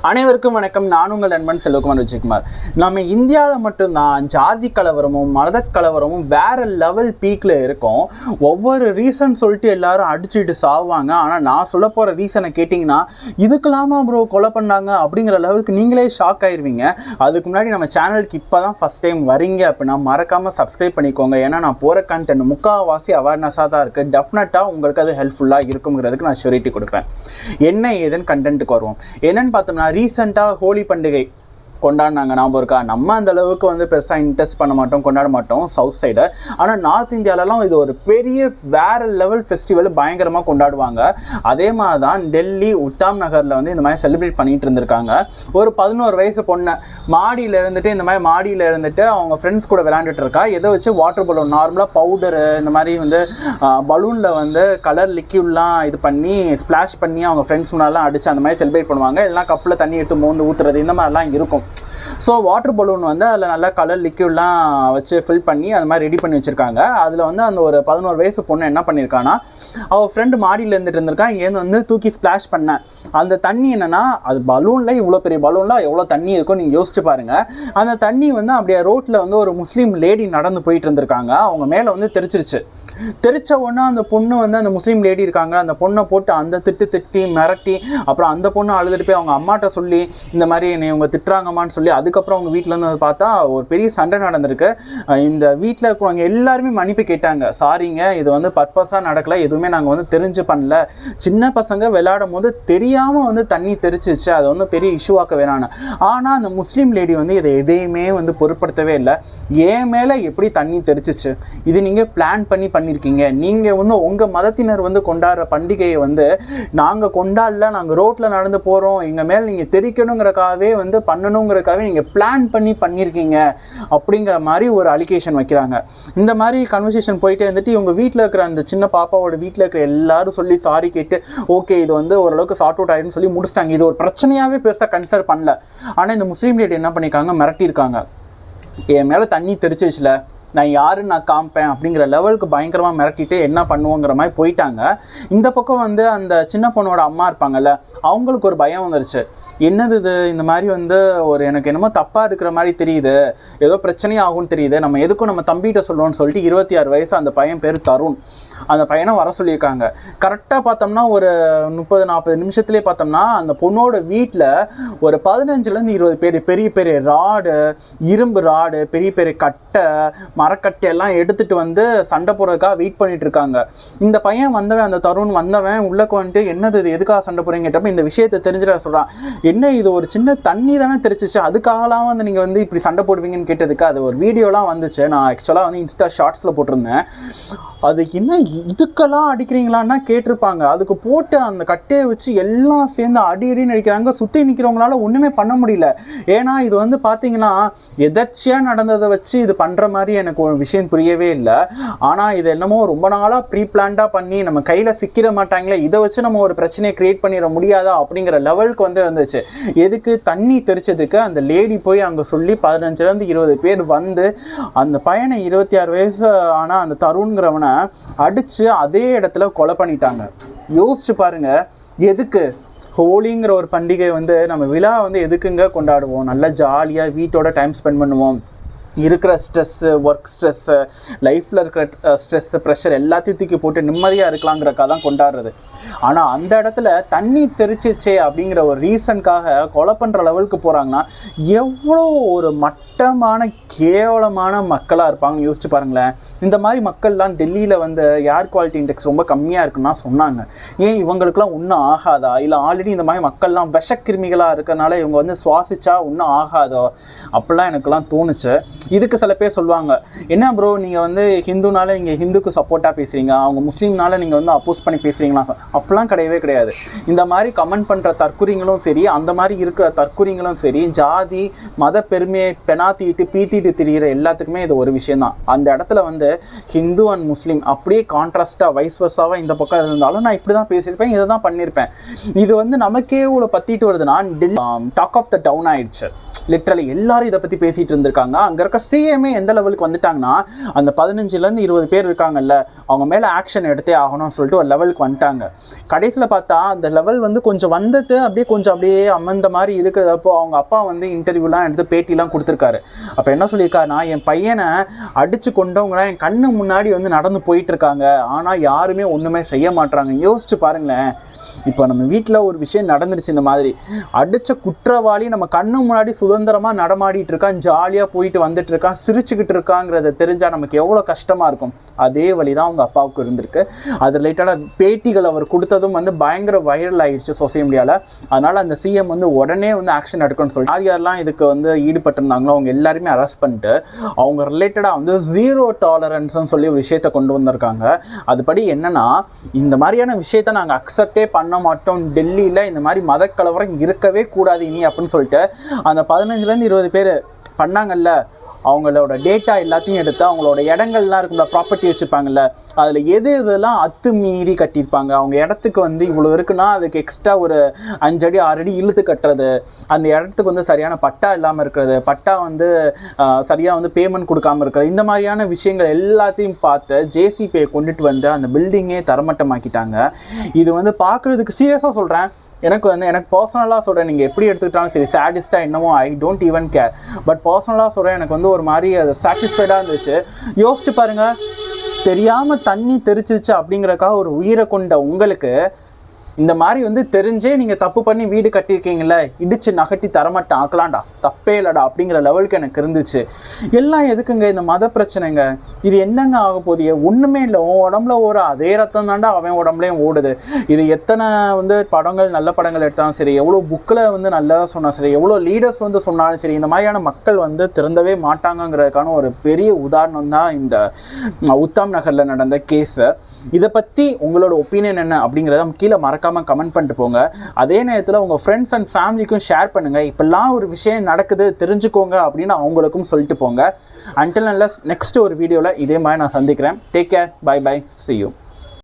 அனைவருக்கும் வணக்கம். நான் உங்கள் நண்பன் செல்வகுமார் விஜயகுமார். நம்ம இந்தியாவில் மட்டும்தான் ஜாதி கலவரமும் மத கலவரமும் வேற லெவல் பீக்கில் இருக்கும். ஒவ்வொரு ரீசன் சொல்லிட்டு எல்லாரும் அடிச்சுட்டு சாவாங்க. ஆனால் நான் சொல்ல போகிற ரீசனை கேட்டிங்கன்னா இதுக்கெல்லாமா ப்ரோ கொலை பண்ணாங்க அப்படிங்கிற லெவலுக்கு நீங்களே ஷாக் ஆயிடுவீங்க. அதுக்கு முன்னாடி நம்ம சேனலுக்கு இப்போ தான் ஃபஸ்ட் டைம் வரீங்க அப்படின்னா மறக்காமல் சப்ஸ்கிரைப் பண்ணிக்கோங்க. ஏன்னா நான் போகிற கண்டென்ட் முக்கால்வாசி அவேர்னஸாக தான் இருக்குது. டெஃபினட்டாக உங்களுக்கு அது ஹெல்ப்ஃபுல்லாக இருக்குங்கிறதுக்கு நான் ஷூரிட்டி கொடுப்பேன். என்ன ஏதுன்னு கண்டென்ட்டுக்கு வருவோம். என்னென்னு பார்த்தோம்னா ரீசெண்டாக ஹோலி பண்டிகை கொண்டாடினாங்க. ஞாபகம் இருக்கா? நம்ம அந்த அளவுக்கு வந்து பெருசாக இன்ட்ரெஸ்ட் பண்ண மாட்டோம், கொண்டாட மாட்டோம் சவுத் சைடு. ஆனால் நார்த் இந்தியாவிலலாம் இது ஒரு பெரிய வேற லெவல் ஃபெஸ்டிவல் பயங்கரமாக கொண்டாடுவாங்க. அதே மாதிரி தான் டெல்லி உத்தாம் நகரில் வந்து இந்த மாதிரி செலிப்ரேட் பண்ணிட்டு இருந்திருக்காங்க. ஒரு 11 வயசு பொண்ணு மாடியில் இருந்துட்டு அவங்க ஃப்ரெண்ட்ஸ் கூட விளையாண்டுட்டு இருக்கா. எதை வச்சு வாட்டர் பலூன், நார்மலாக பவுடரு இந்த மாதிரி வந்து பலூனில் வந்து கலர் லிக்யூட்லாம் இது பண்ணி ஸ்ப்ளாஷ் பண்ணி அவங்க ஃப்ரெண்ட்ஸ் முன்னாலாம் அடித்து அந்த மாதிரி செலிப்ரேட் பண்ணுவாங்க. எல்லாம் கப்பில் தண்ணி எடுத்து மோந்து ஊற்றுறது இந்த மாதிரிலாம் இருக்கும். ஸோ வாட்டர் பலூன் வந்து அதில் நல்லா கலர் லிக்யூட்லாம் வச்சு ஃபில் பண்ணி அது மாதிரி ரெடி பண்ணி வச்சுருக்காங்க. அதில் வந்து அந்த ஒரு 11 வயசு பொண்ணு என்ன பண்ணியிருக்கான்னா, அவள் ஃப்ரெண்டு மாடியில் இருந்துட்டு இருந்திருக்கா. இங்கேருந்து வந்து தூக்கி ஸ்ப்ளாஷ் பண்ணேன். அந்த தண்ணி என்னென்னா, அது பலூனில் இவ்வளோ பெரிய பலூனில் எவ்வளோ தண்ணி இருக்கும் நீங்கள் யோசிச்சு பாருங்கள். அந்த தண்ணி வந்து அப்படியே ரோட்டில் வந்து ஒரு முஸ்லீம் லேடி நடந்து போயிட்டு இருந்திருக்காங்க. அவங்க மேலே வந்து தெரிச்சிருச்சு. தெரிச்ச உடனே அந்த பொண்ணு வந்து அந்த முஸ்லீம் லேடி இருக்காங்க, அந்த பொண்ணை போட்டு அந்த திட்டி மிரட்டி, அப்புறம் அந்த பொண்ணு அழுதுட்டு போய் அவங்க அம்மாட்ட சொல்லி இந்த மாதிரி என்னை இவங்க திட்டுறாங்கம்மான்னு சொல்லி, அதுக்கப்புறம் அவங்க வீட்டில் இருந்து பார்த்தா ஒரு பெரிய சண்டை நடந்திருக்கு. இந்த வீட்டில் இருக்கிறவங்க எல்லாருமே மன்னிப்பு கேட்டாங்க. சாரிங்க, இது வந்து பர்பஸாக நடக்கலை, எதுவுமே நாங்கள் வந்து தெரிஞ்சு பண்ணல. சின்ன பசங்க விளையாடும் போது தெரியாமல் வந்து தண்ணி தெரிச்சிச்சு, அதை வந்து பெரிய இஷ்யூவாக்க வேணான்னு. ஆனால் அந்த முஸ்லீம் லேடி வந்து இதை எதையுமே வந்து பொருட்படுத்தவே இல்லை. ஏன் மேலே எப்படி தண்ணி தெரிச்சிச்சு, இது நீங்கள் பிளான் பண்ணியிருக்கீங்க. நீங்கள் வந்து உங்கள் மதத்தினர் வந்து கொண்டாடுற பண்டிகையை வந்து நாங்கள் கொண்டாடல, நாங்கள் ரோட்டில் நடந்து போகிறோம், எங்கள் மேலே நீங்கள் தெரிக்கணுங்கிறக்காகவே வந்து பண்ணணுங்கிறக்காகவே நீங்கள் பிளான் பண்ணியிருக்கீங்க அப்படிங்கிற மாதிரி ஒரு அலிகேஷன் வைக்கிறாங்க. இந்த மாதிரி கன்வர்சேஷன் போயிட்டே இருந்துட்டு இவங்க வீட்டில் இருக்கிற அந்த சின்ன பாப்பாவோட வீட்டில் இருக்கிற எல்லாரும் சொல்லி சாரி கேட்டு ஓகே இது வந்து ஓரளவுக்கு சார்ட் அவுட் ஆகிடுன்னு சொல்லி முடிச்சிட்டாங்க. இது ஒரு பிரச்சனையாகவே பெருசாக கன்சிடர் பண்ணல. ஆனால் இந்த முஸ்லீம் லேடி என்ன பண்ணியிருக்காங்க, மிரட்டியிருக்காங்க. என் மேலே தண்ணி தெரிச்சிச்சுல, நான் யாருன்னு நான் காமிப்பேன் அப்படிங்கிற லெவலுக்கு பயங்கரமாக மிரட்டிட்டு என்ன பண்ணுவோங்கிற மாதிரி போயிட்டாங்க. இந்த பக்கம் வந்து அந்த சின்ன பொண்ணோட அம்மா இருப்பாங்கல்ல, அவங்களுக்கு ஒரு பயம் வந்துருச்சு. என்னது இது, இந்த மாதிரி வந்து ஒரு எனக்கு என்னமோ தப்பாக இருக்கிற மாதிரி தெரியுது, ஏதோ பிரச்சனையாகும்னு தெரியுது, நம்ம எதுக்கும் நம்ம தம்பிகிட்ட சொல்லுவோம்னு சொல்லிட்டு 26 வயசு அந்த பையன் பேர் தருண், அந்த பையனை வர சொல்லியிருக்காங்க. கரெக்டாக பார்த்தோம்னா ஒரு 30-40 நிமிஷத்துலேயே பார்த்தோம்னா அந்த பொண்ணோட வீட்டில் ஒரு 15-20 பேர் பெரிய பெரிய ராடு, இரும்பு ராடு, பெரிய பெரிய கட்டை, மரக்கட்டையெல்லாம் எடுத்துகிட்டு வந்து சண்டை போடுறதுக்காக வெயிட் பண்ணிட்டு இருக்காங்க. இந்த பையன் வந்தவன், அந்த தருண் வந்தவன் உள்ளக்கு வந்துட்டு என்னது இது, எதுக்காக சண்டை போடுறீங்க கேட்டப்ப இந்த விஷயத்தை தெரிஞ்சுட சொல்கிறான். என்ன இது ஒரு சின்ன தண்ணி தானே தெரிச்சிச்சு, அதுக்காகலாம் வந்து நீங்கள் வந்து இப்படி சண்டை போடுவீங்கன்னு கேட்டதுக்கு அது ஒரு வீடியோலாம் வந்துச்சு. நான் ஆக்சுவலாக வந்து இன்ஸ்டா ஷார்ட்ஸில் போட்டிருந்தேன். அது என்ன இதுக்கெல்லாம் அடிக்கிறீங்களான்னா கேட்டிருப்பாங்க. அதுக்கு போட்டு அந்த கட்டையை வச்சு எல்லாம் சேர்ந்து அடின்னு அடிக்கிறாங்க. சுற்றி நிற்கிறவங்களால ஒன்றுமே பண்ண முடியல. ஏன்னா இது வந்து பார்த்தீங்கன்னா எதர்ச்சியாக நடந்ததை வச்சு இது பண்ணுற மாதிரி எனக்கு ஒரு விஷயம் புரியவே இல்லை. ஆனால் இது என்னமோ ரொம்ப நாளாக ப்ரீ பிளான்டாக பண்ணி நம்ம கையில் சிக்கிட மாட்டாங்களே, இதை வச்சு நம்ம ஒரு பிரச்சனையை கிரியேட் பண்ணிட முடியாதா அப்படிங்கிற லெவலுக்கு வந்து வந்துச்சு. எதுக்கு, தண்ணி தெரிச்சதுக்கு அந்த லேடி போய் அங்கே சொல்லி 15-20 பேர் வந்து அந்த பையனை 26 வயசு ஆனால் அந்த தருண்கிறவனை அடிச்சு அதே இடத்துல கொலை பண்ணிட்டாங்க. யோசிச்சு பாருங்க. எதுக்கு? ஹோலிங்கிற ஒரு பண்டிகை வந்து நம்ம விழா வந்து எதுக்குங்க கொண்டாடுவோம்? நல்லா ஜாலியாக வீட்டோட டைம் ஸ்பெண்ட் பண்ணுவோம். இருக்கிற ஸ்ட்ரெஸ்ஸு, ஒர்க் ஸ்ட்ரெஸ்ஸு, லைஃப்பில் இருக்கிற ஸ்ட்ரெஸ்ஸு, ப்ரெஷர் எல்லாத்தையும் தூக்கி போட்டு நிம்மதியாக இருக்கலாங்கிறக்காக தான் கொண்டாடுறது. ஆனால் அந்த இடத்துல தண்ணி தெரிச்சிச்சே அப்படிங்கிற ஒரு ரீசனுக்காக கொலை பண்ணுற லெவலுக்கு போகிறாங்கன்னா எவ்வளோ ஒரு மட்டமான கேவலமான மக்களாக இருப்பாங்கன்னு யோசிச்சு பாருங்களேன். இந்த மாதிரி மக்கள்லாம் டெல்லியில் வந்து ஏர் குவாலிட்டி இண்டெக்ஸ் ரொம்ப கம்மியாக இருக்குன்னா சொன்னாங்க. ஏன் இவங்களுக்குலாம் ஒன்றும் ஆகாதா? இல்லை ஆல்ரெடி இந்த மாதிரி மக்கள்லாம் விஷக்கிருமிகளாக இருக்கிறனால இவங்க வந்து சுவாசிச்சா ஒன்றும் ஆகாதோ அப்படிலாம் எனக்குலாம் தோணுச்சு. இதுக்கு சில பேர் சொல்லுவாங்க, என்ன ப்ரோ நீங்கள் வந்து ஹிந்துனால நீங்கள் ஹிந்துக்கு சப்போர்ட்டாக பேசுகிறீங்க, அவங்க முஸ்லீம்னால நீங்கள் வந்து அப்போஸ் பண்ணி பேசுகிறீங்களா? அப்படிலாம் கிடையவே கிடையாது. இந்த மாதிரி கமெண்ட் பண்ணுற தற்குறிங்களும் சரி, அந்த மாதிரி இருக்கிற தற்குறிங்களும் சரி, ஜாதி மத பெருமையை பெனாத்திட்டு பீத்திட்டு திரிகிற எல்லாத்துக்குமே இது ஒரு விஷயந்தான். அந்த இடத்துல வந்து ஹிந்து அண்ட் முஸ்லீம் அப்படியே கான்ட்ராஸ்டாக வைஸ் வர்ஸாவாக இந்த பக்கம் இருந்தாலும் நான் இப்படி தான் பேசியிருப்பேன், இதை தான் பண்ணியிருப்பேன். இது வந்து நமக்கே இவ்வளோ பற்றிட்டு வருதுன்னா டாக் ஆஃப் த டவுன் ஆயிடுச்சு. லிட்ரலி எல்லாரும் இதை பற்றி பேசிகிட்டு இருந்திருக்காங்க. அங்கே இருக்க இப்போ சிஎம்ஏ எந்த லெவலுக்கு வந்துட்டாங்கன்னா அந்த 15லேருந்து 20 பேர் இருக்காங்கல்ல அவங்க மேலே ஆக்ஷன் எடுத்தே ஆகணும்னு சொல்லிட்டு ஒரு லெவலுக்கு வந்துட்டாங்க. கடைசியில் பார்த்தா அந்த லெவல் வந்து கொஞ்சம் வந்தது அப்படியே அமர்ந்த மாதிரி இருக்கிறதப்போ அவங்க அப்பா வந்து இன்டர்வியூலாம் எடுத்து பேட்டிலாம் கொடுத்துருக்காரு. அப்போ என்ன சொல்லியிருக்காருன்னா, என் பையனை அடித்து கொண்டவங்களாம் என் கண்ணு முன்னாடி வந்து நடந்து போயிட்டு இருக்காங்க, ஆனால் யாருமே ஒன்றுமே செய்ய மாட்டாங்க. யோசிச்சு பாருங்களேன், இப்போ நம்ம வீட்டில் ஒரு விஷயம் நடந்துருச்சு, இந்த மாதிரி அடித்த குற்றவாளி நம்ம கண்ணு முன்னாடி சுதந்திரமாக நடமாடிட்டு இருக்கான், ஜாலியாக போயிட்டு வந்துட்டு இருக்கான், சிரிச்சுக்கிட்டு இருக்காங்கிறத தெரிஞ்சால் நமக்கு எவ்வளோ கஷ்டமாக இருக்கும். அதே வழி தான் அவங்க அப்பாவுக்கு இருந்திருக்கு. அது ரிலேட்டடாக பேட்டிகள் அவர் கொடுத்ததும் வந்து பயங்கர வைரல் ஆகிடுச்சு சோசியல் மீடியாவில். அதனால் அந்த சிஎம் வந்து உடனே வந்து ஆக்ஷன் எடுக்கணும்னு சொல்லி யாரெல்லாம் இதுக்கு வந்து ஈடுபட்டிருந்தாங்களோ அவங்க எல்லாருமே அரெஸ்ட் பண்ணிட்டு அவங்க ரிலேட்டடாக வந்து 0 டாலரன்ஸ்ன்னு சொல்லி ஒரு விஷயத்தை கொண்டு வந்திருக்காங்க. அதுபடி என்னன்னா, இந்த மாதிரியான விஷயத்தை நாங்கள் அக்செப்டே பண்ண மாட்டோம், டெல்லியில் இந்த மாதிரி மதக்கலவரம் இருக்கவே கூடாது இனி அப்படின்னு சொல்லிட்டு அந்த 15லேருந்து 20 பேர் பண்ணாங்கல்ல, அவங்களோட டேட்டா எல்லாத்தையும் எடுத்து அவங்களோட இடங்கள்லாம் இருக்குல்ல, ப்ராப்பர்ட்டி வச்சுருப்பாங்கல்ல, அதில் எதெல்லாம் அத்துமீறி கட்டியிருப்பாங்க, அவங்க இடத்துக்கு வந்து இவ்வளோ இருக்குன்னா அதுக்கு எக்ஸ்ட்ரா ஒரு 5 அடி 6 அடி இழுத்து கட்டுறது, அந்த இடத்துக்கு வந்து சரியான பட்டா இல்லாமல் இருக்கிறது, பட்டா வந்து சரியாக வந்து பேமெண்ட் கொடுக்காமல் இருக்கிறது, இந்த மாதிரியான விஷயங்கள் எல்லாத்தையும் பார்த்து ஜேசிபியை கொண்டுட்டு வந்து அந்த பில்டிங்கே தரமட்டமாக்கிட்டாங்க. இது வந்து பார்க்குறதுக்கு சீரியஸாக சொல்கிறேன், எனக்கு பர்சனலாக சொல்கிறேன், நீங்கள் எப்படி எடுத்துக்கிட்டாலும் சரி, சேடிஸ்டாக என்னமோ I don't even care, but பர்சனலாக சொல்கிறேன், எனக்கு வந்து ஒரு மாதிரி அது சாட்டிஸ்ஃபைடாக இருந்துச்சு. யோசிச்சு பாருங்கள், தெரியாமல் தண்ணி தெரிச்சிருச்சு அப்படிங்கிறக்காக ஒரு உயிரை கொண்ட உங்களுக்கு இந்த மாதிரி வந்து தெரிஞ்சே நீங்கள் தப்பு பண்ணி வீடு கட்டியிருக்கீங்கள, இடித்து நகட்டி தரமாட்டேன் ஆக்கலாம்டா, தப்பே இல்லைடா அப்படிங்கிற லெவலுக்கு எனக்கு இருந்துச்சு. எல்லாம் எதுக்குங்க இந்த மத பிரச்சனைங்க, இது என்னங்க ஆக போகுது? ஒன்றுமே இல்லை, உன் உடம்புல ஓட அதே ரத்தம் தாண்டா அவன் உடம்புலையும் ஓடுது. இது எத்தனை வந்து படங்கள், நல்ல படங்கள் எடுத்தாலும் சரி, எவ்வளோ புக்கில் வந்து நல்லா சொன்னால் சரி, எவ்வளோ லீடர்ஸ் வந்து சொன்னாலும் சரி, இந்த மாதிரியான மக்கள் வந்து திருந்தவே மாட்டாங்கங்கிறதுக்கான ஒரு பெரிய உதாரணம் தான் இந்த உத்தம் நகரில் நடந்த கேஸு. இதை பற்றி உங்களோட ஒப்பீனியன் என்ன அப்படிங்கிறத கீழே மறக்காமல் கமெண்ட் பண்ணிட்டு போங்க. அதே நேரத்தில் உங்கள் ஃப்ரெண்ட்ஸ் அண்ட் ஃபேமிலிக்கும் ஷேர் பண்ணுங்கள், இப்பெல்லாம் ஒரு விஷயம் நடக்குது தெரிஞ்சுக்கோங்க அப்படின்னு அவங்களுக்கும் சொல்லிட்டு போங்க. அன்டில் நெக்ஸ்ட் ஒரு வீடியோவில் இதே மாதிரி நான் சந்திக்கிறேன். Take care, bye bye, see you.